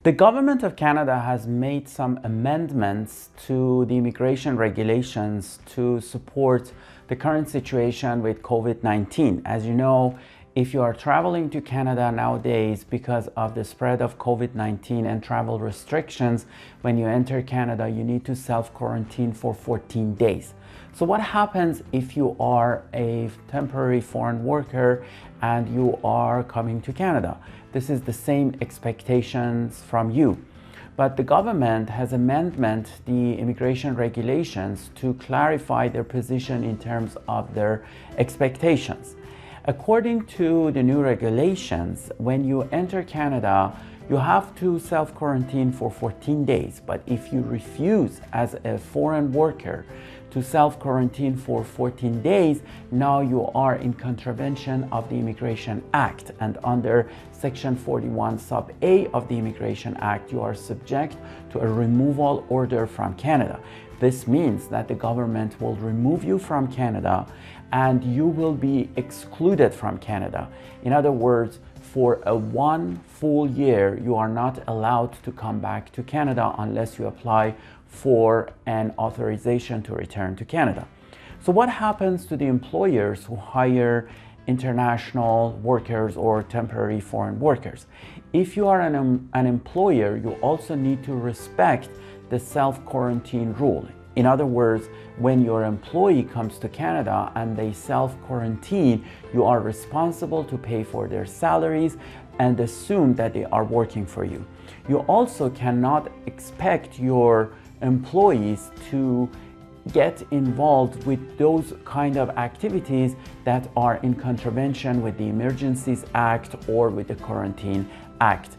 The government of Canada has made some amendments to the immigration regulations to support the current situation with COVID-19. As you know, if you are traveling to Canada nowadays because of the spread of COVID-19 and travel restrictions, when you enter Canada, you need to self-quarantine for 14 days. So what happens if you are a temporary foreign worker and you are coming to Canada? This is the same expectations from you. But the government has amended the immigration regulations to clarify their position in terms of their expectations. According to the new regulations, when you enter Canada, you have to self-quarantine for 14 days. But if you refuse as a foreign worker to self-quarantine for 14 days, now you are in contravention of the Immigration Act. And under Section 41 sub A of the Immigration Act, you are subject to a removal order from Canada. This means that the government will remove you from Canada and you will be excluded from Canada. In other words, for one full year, you are not allowed to come back to Canada unless you apply for an authorization to return to Canada. So what happens to the employers who hire international workers or temporary foreign workers? If you are an employer, you also need to respect the self-quarantine rule. In other words, when your employee comes to Canada and they self-quarantine, you are responsible to pay for their salaries and assume that they are working for you. You also cannot expect your employees to get involved with those kind of activities that are in contravention with the Emergencies Act or with the Quarantine Act.